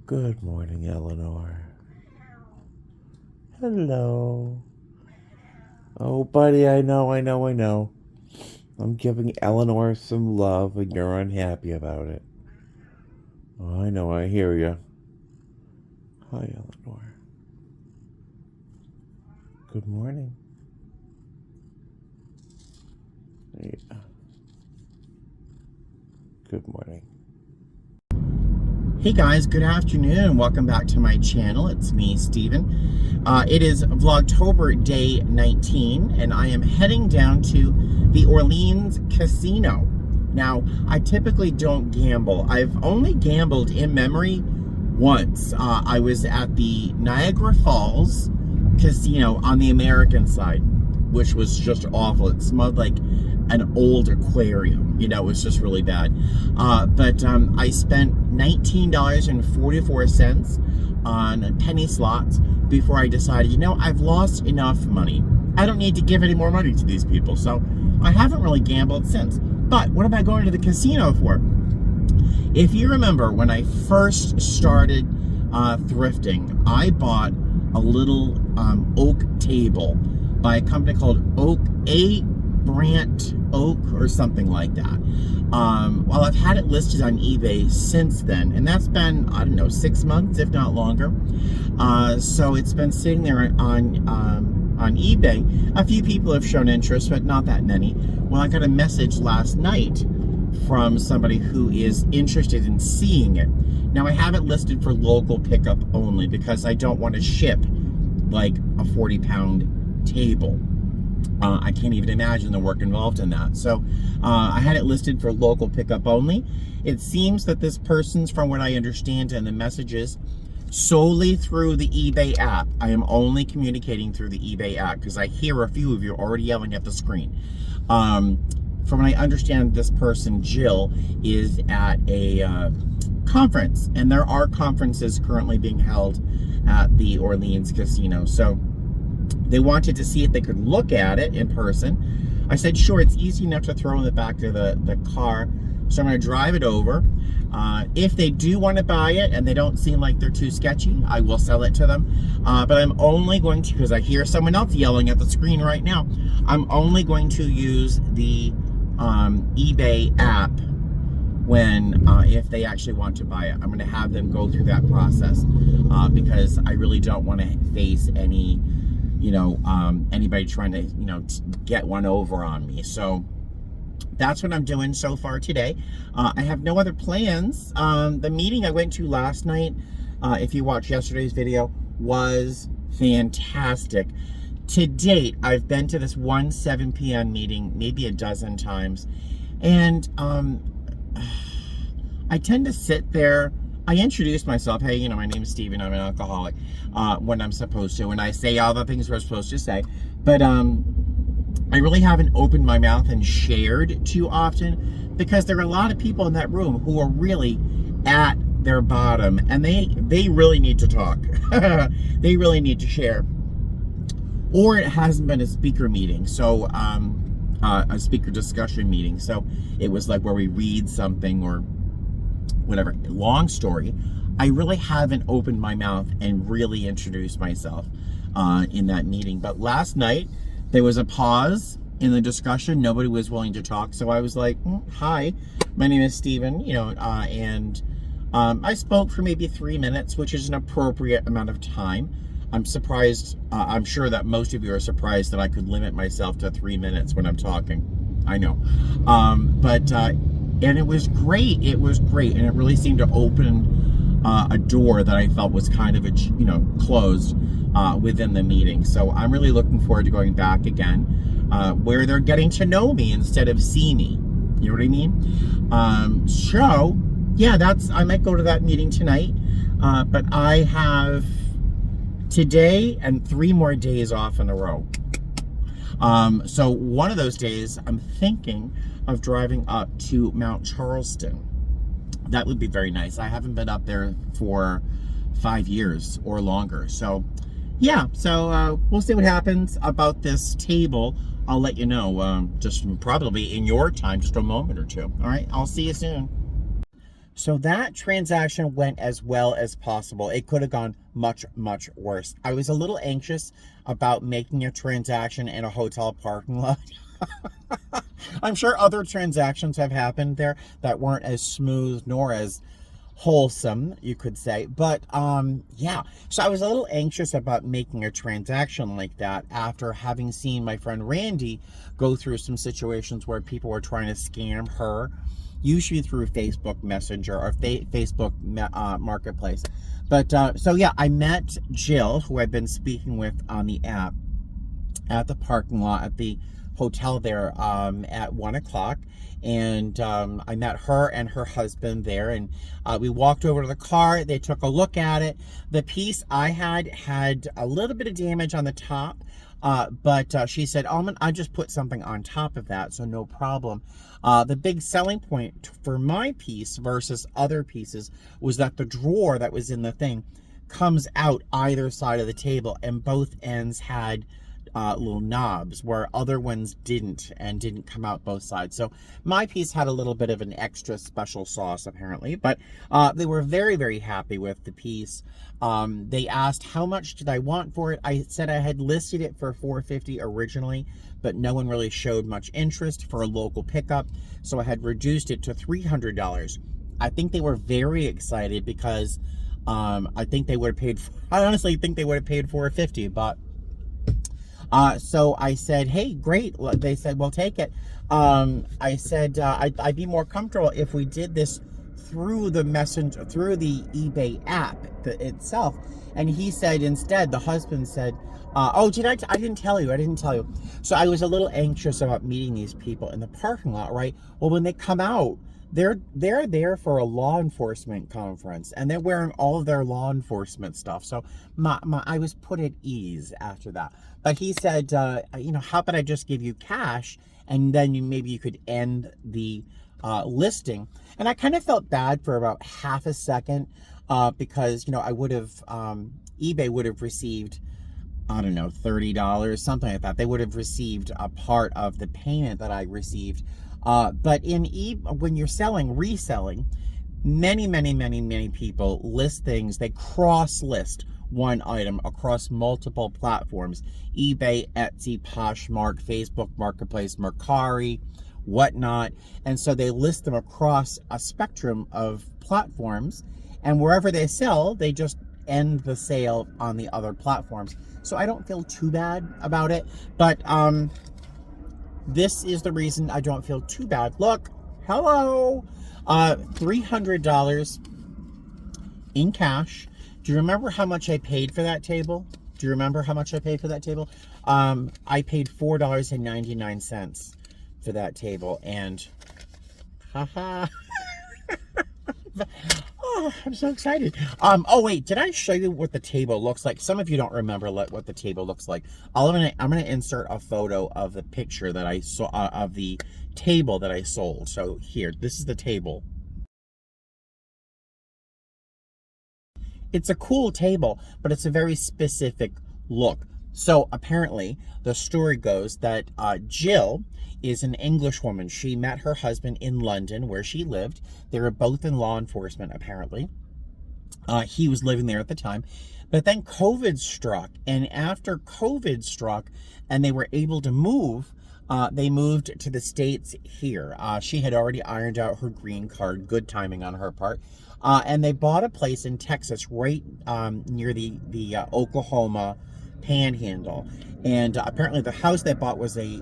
Good morning, Eleanor. Hello. Oh, buddy, I know. I'm giving Eleanor some love and you're unhappy about it. Oh, I know, I hear you. Hi, Eleanor. Good morning. Yeah. Good morning. Hey guys, good afternoon. Welcome back to my channel. It's me, Steven. It is Vlogtober day 19, and I am heading down to the Orleans Casino. Now, I typically don't gamble. I've only gambled in memory once. I was at the Niagara Falls Casino on the American side, which was just awful. It smelled like an old aquarium. It was just really bad. But I spent $19.44 on penny slots before I decided, I've lost enough money. I don't need to give any more money to these people. So I haven't really gambled since. But what am I going to the casino for? If you remember, when I first started thrifting, I bought a little oak table by a company called Brant Oak or something like that. Well, I've had it listed on eBay since then, and that's been, I don't know, 6 months, if not longer. So it's been sitting there on eBay. A few people have shown interest, but not that many. Well, I got a message last night from somebody who is interested in seeing it. Now, I have it listed for local pickup only because I don't want to ship like a 40-pound table. I can't even imagine the work involved in that. So I had it listed for local pickup only. It seems that this person's, from what I understand in the messages, solely through the eBay app. I am only communicating through the eBay app because I hear a few of you already yelling at the screen. From what I understand, this person, Jill, is at a conference, and there are conferences currently being held at the Orleans Casino. So they wanted to see if they could look at it in person. I said, sure, it's easy enough to throw in the back of the car. So I'm going to drive it over. If they do want to buy it and they don't seem like they're too sketchy, I will sell it to them. But I'm only going to, because I hear someone else yelling at the screen right now, I'm only going to use the eBay app when, if they actually want to buy it. I'm going to have them go through that process because I really don't want to face any anybody trying to, get one over on me. So that's what I'm doing so far today. I have no other plans. The meeting I went to last night, if you watched yesterday's video, was fantastic. To date, I've been to this 7 p.m. meeting maybe a dozen times. And I tend to sit there. I introduce myself, hey, my name is Steven, I'm an alcoholic, when I'm supposed to, and I say all the things we're supposed to say, but I really haven't opened my mouth and shared too often, because there are a lot of people in that room who are really at their bottom, and they really need to talk. They really need to share. Or it hasn't been a speaker meeting, so a speaker discussion meeting, so it was like where we read something or whatever. Long story, I really haven't opened my mouth and really introduced myself in that meeting. But last night, there was a pause in the discussion. Nobody was willing to talk. So I was like, hi, my name is Steven, and I spoke for maybe 3 minutes, which is an appropriate amount of time. I'm surprised, I'm sure that most of you are surprised that I could limit myself to 3 minutes when I'm talking. I know. And it was great. It was great. And it really seemed to open a door that I felt was kind of, closed within the meeting. So I'm really looking forward to going back again, where they're getting to know me instead of see me. You know what I mean? So, yeah, I might go to that meeting tonight. But I have today and 3 more days off in a row. So one of those days, I'm thinking of driving up to Mount Charleston. That would be very nice. I haven't been up there for 5 years or longer. So, yeah. So we'll see what happens about this table. I'll let you know just probably in your time, just a moment or two. All right. I'll see you soon. So that transaction went as well as possible. It could have gone much, much worse. I was a little anxious about making a transaction in a hotel parking lot. I'm sure other transactions have happened there that weren't as smooth nor as wholesome, you could say. But yeah, so I was a little anxious about making a transaction like that after having seen my friend Randy go through some situations where people were trying to scam her, usually through Facebook Messenger or Facebook Marketplace. But so yeah, I met Jill, who I've been speaking with on the app, at the parking lot at the hotel there at 1 o'clock. And I met her and her husband there, and we walked over to the car. They took a look at it. The piece I had a little bit of damage on the top, but she said, oh, I just put something on top of that, so no problem. The big selling point for my piece versus other pieces was that the drawer that was in the thing comes out either side of the table, and both ends had little knobs where other ones didn't, and didn't come out both sides. So my piece had a little bit of an extra special sauce apparently, but they were very, very happy with the piece. They asked how much did I want for it. I said I had listed it for $450 originally, but no one really showed much interest for a local pickup, so I had reduced it to $300. I think they were very excited because I think they would have paid, I honestly think they would have paid $450, but so I said, hey, great. They said, well, take it. I said, I'd be more comfortable if we did this through the messenger, through the eBay app itself. And he said, instead, the husband said, oh, I didn't tell you. So I was a little anxious about meeting these people in the parking lot, right? Well, when they come out, they're there for a law enforcement conference, and they're wearing all of their law enforcement stuff. So I was put at ease after that. But he said, you know, how about I just give you cash, and then maybe you could end the listing. And I kind of felt bad for about half a second because, you know, I would have, eBay would have received, I don't know, $30, something like that. They would have received a part of the payment that I received. But when you're reselling, many people list things. They cross-list one item across multiple platforms: eBay, Etsy, Poshmark, Facebook Marketplace, Mercari, whatnot. And so they list them across a spectrum of platforms, and wherever they sell, they just end the sale on the other platforms. So I don't feel too bad about it, but this is the reason I don't feel too bad. Look, hello, $300 in cash. Do you remember how much I paid for that table? I paid $4.99 for that table, and haha. Oh, I'm so excited. Oh wait, did I show you what the table looks like? Some of you don't remember what the table looks like. I'm gonna insert a photo of the picture that I saw of the table that I sold. So here, this is the table. It's a cool table, but it's a very specific look. So apparently, the story goes that Jill is an English woman. She met her husband in London, where she lived. They were both in law enforcement, apparently. He was living there at the time. But then COVID struck, and after COVID struck and they were able to move, they moved to the States here. She had already ironed out her green card, good timing on her part. And they bought a place in Texas right near the Oklahoma Panhandle. And apparently the house they bought was a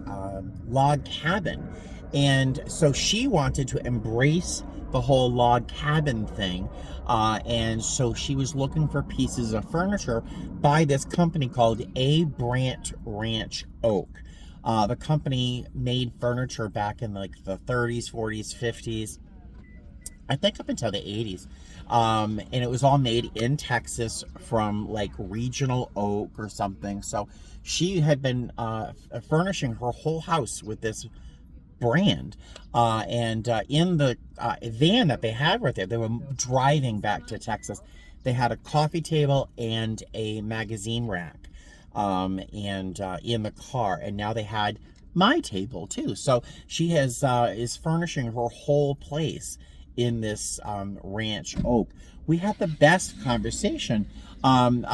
log cabin. And so she wanted to embrace the whole log cabin thing. And so she was looking for pieces of furniture by this company called A. Brandt Ranch Oak. The company made furniture back in like the 30s, 40s, 50s. I think up until the 80s. And it was all made in Texas from like regional oak or something. So she had been furnishing her whole house with this brand. And in the van that they had right there, they were driving back to Texas. They had a coffee table and a magazine rack in the car. And now they had my table too. So she is furnishing her whole place in this ranch oak. We had the best conversation, about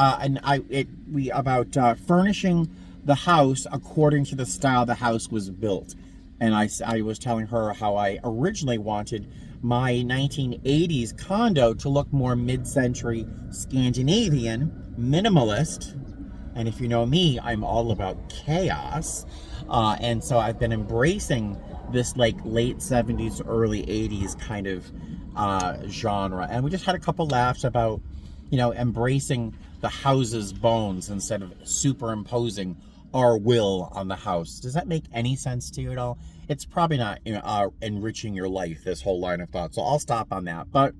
furnishing the house according to the style the house was built. And I was telling her how I originally wanted my 1980s condo to look more mid-century Scandinavian, minimalist. And if you know me, I'm all about chaos. And so I've been embracing this like late 70s, early 80s kind of genre. And we just had a couple laughs about, you know, embracing the house's bones instead of superimposing our will on the house. Does that make any sense to you at all? It's probably not, you know, enriching your life, this whole line of thought. So I'll stop on that. But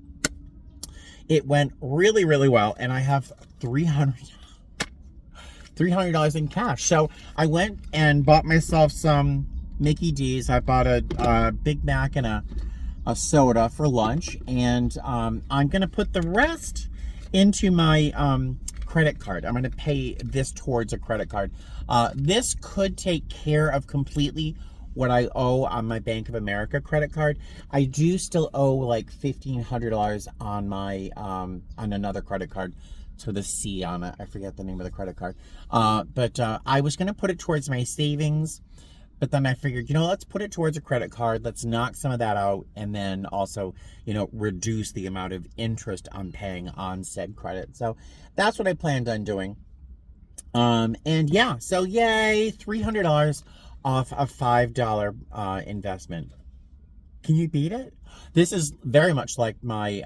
it went really, really well. And I have $300 in cash. So I went and bought myself some Mickey D's. I bought a Big Mac and a soda for lunch. And I'm going to put the rest into my credit card. I'm going to pay this towards a credit card. This could take care of completely what I owe on my Bank of America credit card. I do still owe like $1,500 on my on another credit card. So the C on it. I forget the name of the credit card. But I was going to put it towards my savings. But then I figured, you know, let's put it towards a credit card. Let's knock some of that out. And then also, you know, reduce the amount of interest I'm paying on said credit. So that's what I planned on doing. And yeah, so yay, $300 off a $5 investment. Can you beat it? This is very much like my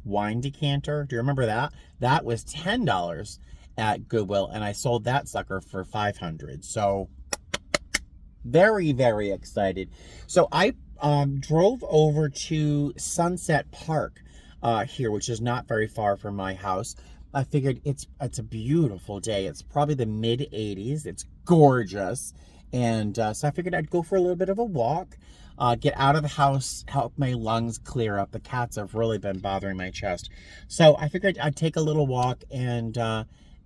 wine decanter. Do you remember that? That was $10 at Goodwill, and I sold that sucker for $500. So very, very excited. So I drove over to Sunset Park here, which is not very far from my house. I figured it's a beautiful day. It's probably the mid 80s. It's gorgeous. And so I figured I'd go for a little bit of a walk, get out of the house, help my lungs clear up. The cats have really been bothering my chest. So I figured I'd take a little walk, and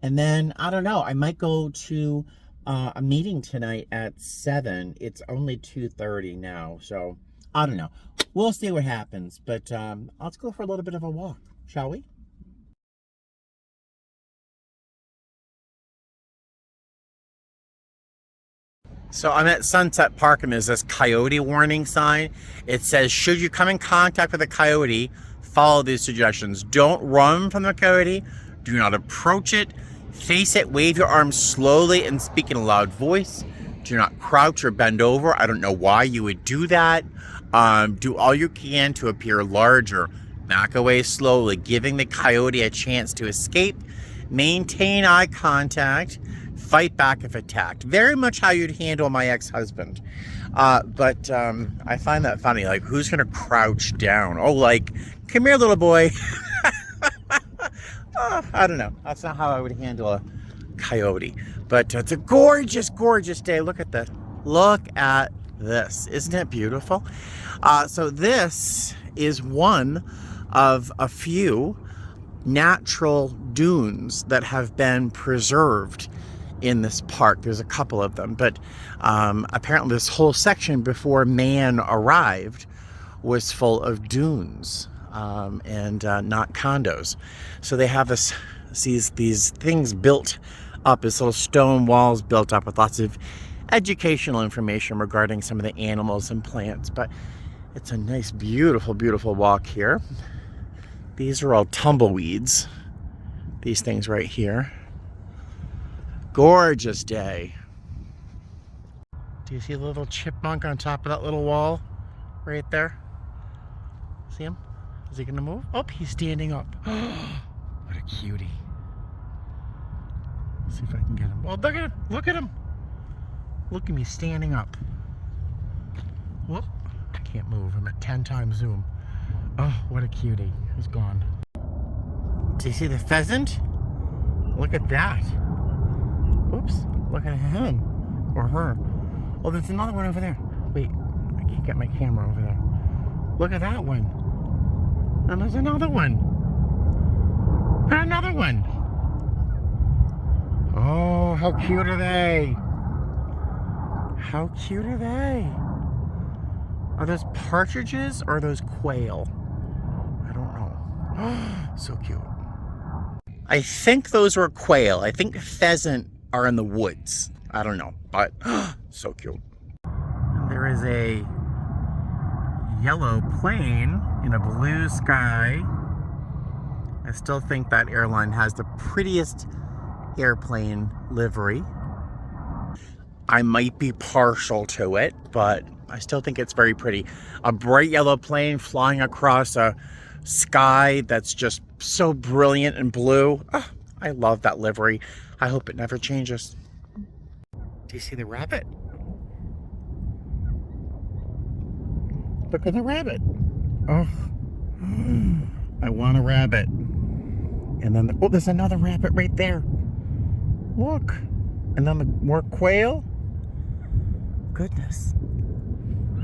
then, I don't know, I might go to a meeting tonight at 7. It's only 2:30 now, so I don't know. We'll see what happens, but let's go for a little bit of a walk, shall we? So I'm at Sunset Park, and there's this coyote warning sign. It says, should you come in contact with a coyote, follow these suggestions. Don't run from the coyote. Do not approach it. Face it, wave your arms slowly, and speak in a loud voice. Do not crouch or bend over. I don't know why you would do that. Do all you can to appear larger. Back away slowly, giving the coyote a chance to escape. Maintain eye contact. Fight back if attacked. Very much how you'd handle my ex-husband. But I find that funny. Like, who's going to crouch down? Oh, like, come here, little boy. I don't know. That's not how I would handle a coyote. But it's a gorgeous, gorgeous day. Look at this. Look at this. Isn't it beautiful? So this is one of a few natural dunes that have been preserved in this park. There's a couple of them, but apparently this whole section before man arrived was full of dunes and not condos. So they have these things built up, this little stone walls built up with lots of educational information regarding some of the animals and plants. But it's a nice, beautiful, beautiful walk here. These are all tumbleweeds, these things right here. Gorgeous day. Do you see the little chipmunk on top of that little wall right there? See him? Is he gonna move? Oh, he's standing up. What a cutie. Let's see if I can get him. Oh, look at him. Look at him. Look at me standing up. Whoop. I can't move. I'm at 10 times zoom. Oh, what a cutie. He's gone. Do you see the pheasant? Look at that. Oops, look at him or her. Oh, there's another one over there. Wait, I can't get my camera over there. Look at that one. And there's another one. And another one. Oh, how cute are they? How cute are they? Are those partridges or are those quail? I don't know. So cute. I think those were quail. I think pheasant are in the woods. I don't know, but so cute. And there is a yellow plane in a blue sky. I still think that airline has the prettiest airplane livery. I might be partial to it, but I still think it's very pretty. A bright yellow plane flying across a sky that's just so brilliant and blue. Oh, I love that livery. I hope it never changes. Do you see the rabbit? Look at the rabbit. Oh, I want a rabbit. And then, oh, there's another rabbit right there. Look. And then more quail. Goodness.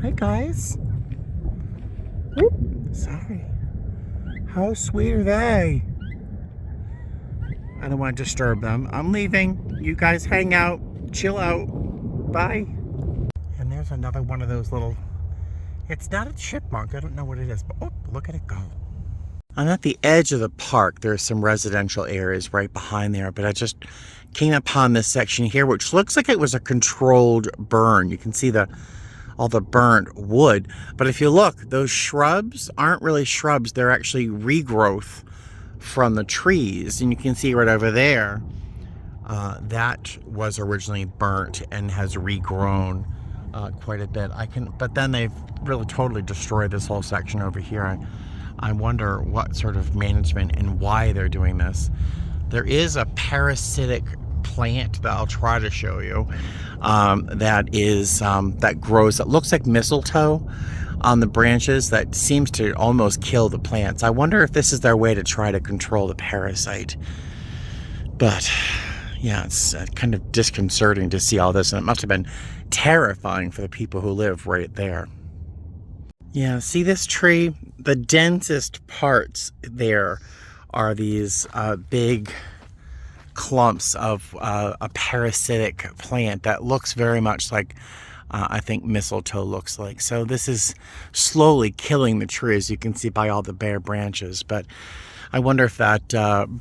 Hi, guys. Oop, sorry. How sweet are they? I don't want to disturb them. I'm leaving. You guys hang out, chill out. Bye. And there's another one of those little, it's not a chipmunk. I don't know what it is, but oh, look at it go. I'm at the edge of the park. There's some residential areas right behind there, but I just came upon this section here, which looks like it was a controlled burn. You can see all the burnt wood, but if you look, those shrubs aren't really shrubs. They're actually regrowth from the trees, and you can see right over there, that was originally burnt and has regrown quite a bit. But then they've really totally destroyed this whole section over here. I wonder what sort of management and why they're doing this. There is a parasitic plant that I'll try to show you that grows, that looks like mistletoe on the branches, that seems to almost kill the plants. I wonder if this is their way to try to control the parasite. But yeah, it's kind of disconcerting to see all this, and it must have been terrifying for the people who live right there. Yeah, see this tree? The densest parts there are these big clumps of a parasitic plant that looks very much like I think mistletoe looks like. So this is slowly killing the tree, as you can see by all the bare branches. But I wonder if that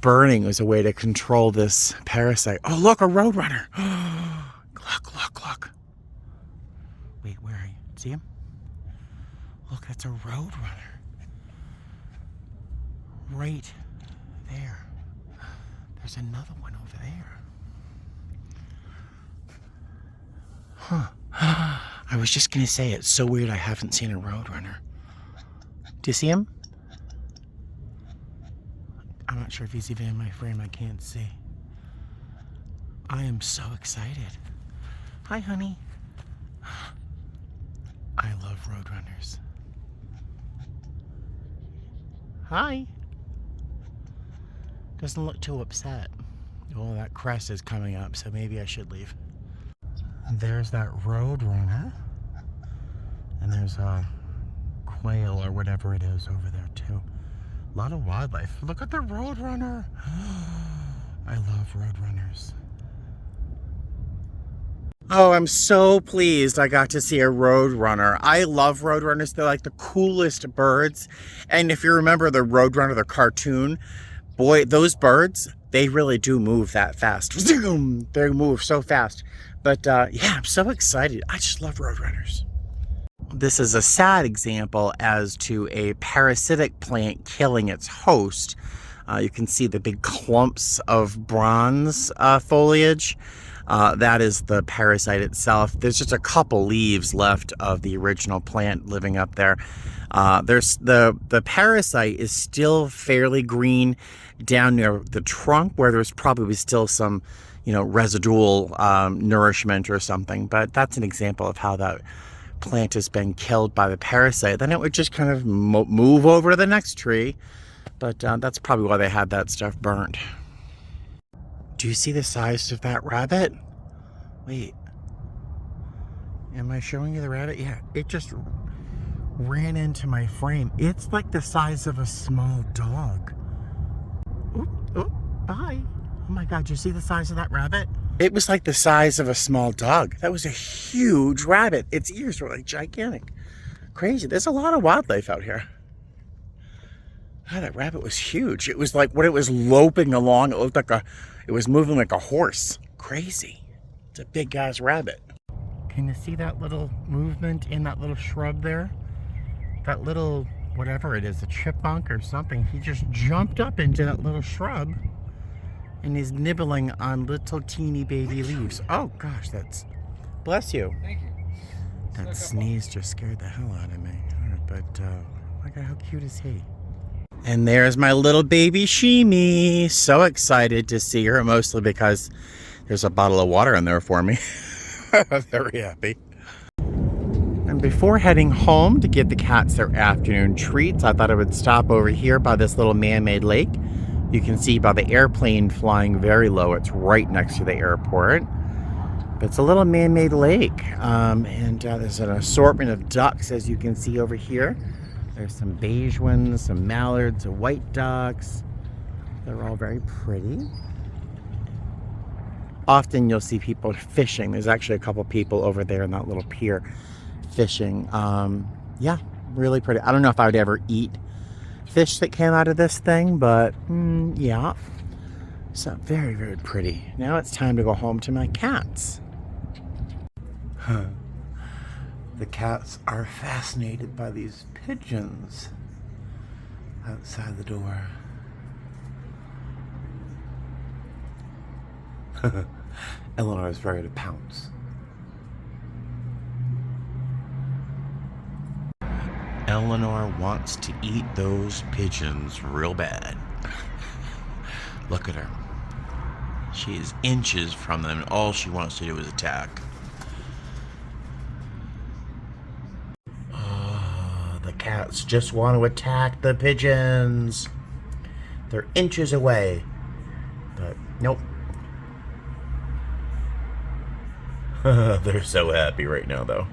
burning was a way to control this parasite. Oh, look, a roadrunner. Look, look, look. Wait, where are you? See him? Look, that's a roadrunner. Right there. There's another one over there. Huh. I was just gonna say, it's so weird I haven't seen a roadrunner. Do you see him? I'm not sure if he's even in my frame, I can't see. I am so excited. Hi, honey. I love roadrunners. Hi. Doesn't look too upset. Oh, that crest is coming up, so maybe I should leave. There's that roadrunner. And there's a quail or whatever it is over there too. A lot of wildlife. Look at the roadrunner. I love roadrunners. Oh, I'm so pleased I got to see a roadrunner. I love roadrunners. They're like the coolest birds. And if you remember the Roadrunner, the cartoon, boy, those birds, they really do move that fast. They move so fast. But yeah, I'm so excited. I just love roadrunners. This is a sad example as to a parasitic plant killing its host. You can see the big clumps of bronze foliage. That is the parasite itself. There's just a couple leaves left of the original plant living up there. There's the parasite is still fairly green down near the trunk, where there's probably still some, residual nourishment or something. But that's an example of how that plant has been killed by the parasite. Then it would just kind of move over to the next tree. But that's probably why they had that stuff burnt. Do you see the size of that rabbit? Wait. Am I showing you the rabbit? Yeah, it just ran into my frame. It's like the size of a small dog. Oh, bye. Oh my God, do you see the size of that rabbit? It was like the size of a small dog. That was a huge rabbit. Its ears were like gigantic. Crazy. There's a lot of wildlife out here. Oh, that rabbit was huge. It was like when it was loping along, it looked like it was moving like a horse. Crazy. It's a big ass rabbit. Can you see that little movement in that little shrub there? That little, whatever it is, a chipmunk or something. He just jumped up into that little shrub and is nibbling on little teeny baby leaves. Oh gosh, that's, bless you. Thank you. That sneeze just scared the hell out of me. But look at how cute is he? And there's my little baby Shimi. So excited to see her, mostly because there's a bottle of water in there for me. Very happy. And before heading home to give the cats their afternoon treats, I thought I would stop over here by this little man-made lake. You can see by the airplane flying very low, it's right next to the airport. But it's a little man-made lake. And there's an assortment of ducks, as you can see over here. There's some beige ones, some mallards, some white ducks. They're all very pretty. Often you'll see people fishing. There's actually a couple people over there in that little pier fishing. Yeah, really pretty. I don't know if I would ever eat fish that came out of this thing, but yeah. So very, very pretty. Now it's time to go home to my cats. The cats are fascinated by these pigeons outside the door. Eleanor is ready to pounce. Eleanor wants to eat those pigeons real bad. Look at her. She is inches from them, and all she wants to do is attack. The cats just want to attack the pigeons. They're inches away, but nope. They're so happy right now, though.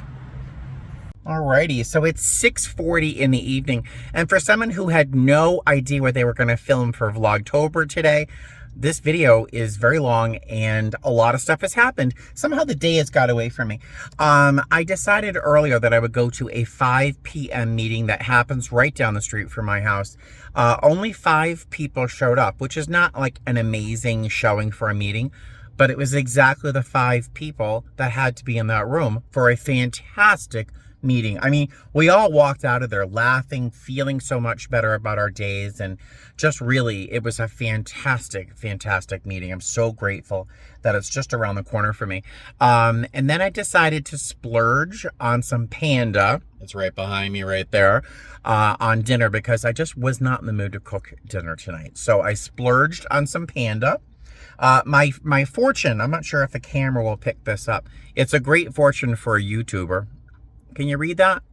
Alrighty, so it's 6:40 in the evening, and for someone who had no idea what they were going to film for Vlogtober today, this video is very long and a lot of stuff has happened. Somehow the day has got away from me. I decided earlier that I would go to a 5 p.m. meeting that happens right down the street from my house. Only 5 people showed up, which is not like an amazing showing for a meeting, but it was exactly the 5 people that had to be in that room for a fantastic meeting. I mean, we all walked out of there laughing, feeling so much better about our days, and just really, it was a fantastic, fantastic meeting. I'm so grateful that it's just around the corner for me. And then I decided to splurge on some Panda. It's right behind me right there, on dinner, because I just was not in the mood to cook dinner tonight. So I splurged on some Panda. My fortune, I'm not sure if the camera will pick this up. It's a great fortune for a YouTuber. Can you read that?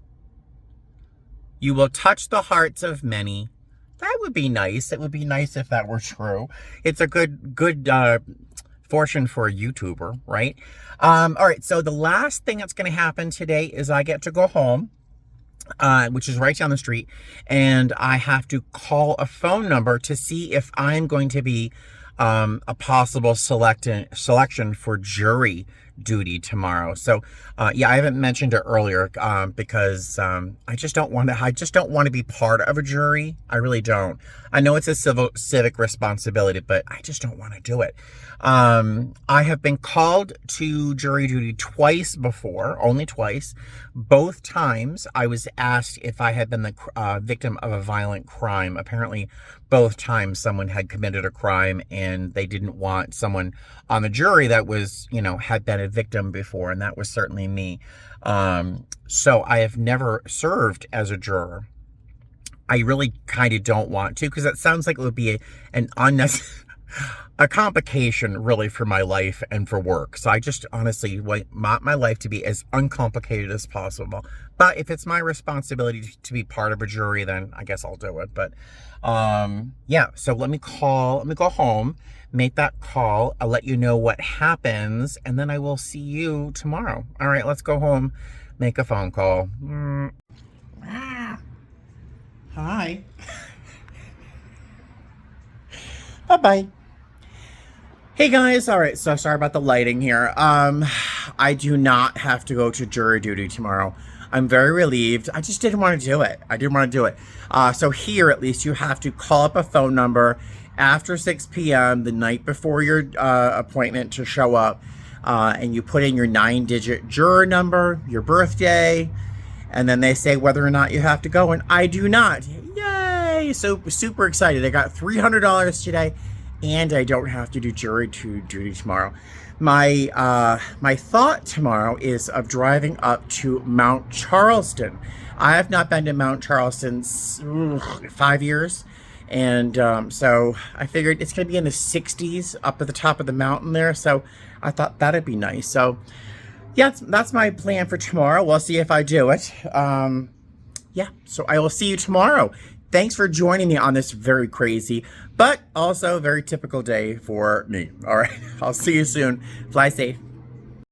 You will touch the hearts of many. That would be nice. It would be nice if that were true. It's a good fortune for a YouTuber, right? All right, so the last thing that's going to happen today is I get to go home, which is right down the street, and I have to call a phone number to see if I'm going to be a possible selection for jury duty tomorrow. So yeah, I haven't mentioned it earlier because I just don't want to be part of a jury. I really don't. I know it's a civic responsibility, but I just don't want to do it. I have been called to jury duty twice before, only twice. Both times I was asked if I had been the victim of a violent crime. Apparently both times someone had committed a crime and they didn't want someone on the jury that was, you know, had been a victim before, and that was certainly me. So I have never served as a juror. I really kind of don't want to, because it sounds like it would be an unnecessary a complication really for my life and for work. So I just honestly want my life to be as uncomplicated as possible. But if it's my responsibility to be part of a jury, then I guess I'll do it. But yeah, so let me go home, make that call. I'll let you know what happens, and then I will see you tomorrow. All right, let's go home, make a phone call. Hi. Bye-bye. Hey guys, all right, so sorry about the lighting here. I do not have to go to jury duty tomorrow. I'm very relieved. I just didn't want to do it. I didn't want to do it. So here, at least, you have to call up a phone number after 6 p.m. the night before your appointment to show up, and you put in your 9-digit juror number, your birthday, and then they say whether or not you have to go, and I do not. Yay! So super excited. I got $300 today, and I don't have to do jury duty tomorrow. My thought tomorrow is of driving up to Mount Charleston. I have not been to Mount Charleston 5 years, and so I figured it's going to be in the 60s up at the top of the mountain there, so I thought that'd be nice. So yeah, that's my plan for tomorrow. We'll see if I do it. Yeah, so I will see you tomorrow. Thanks for joining me on this very crazy, but also very typical day for me. All right, I'll see you soon. Fly safe.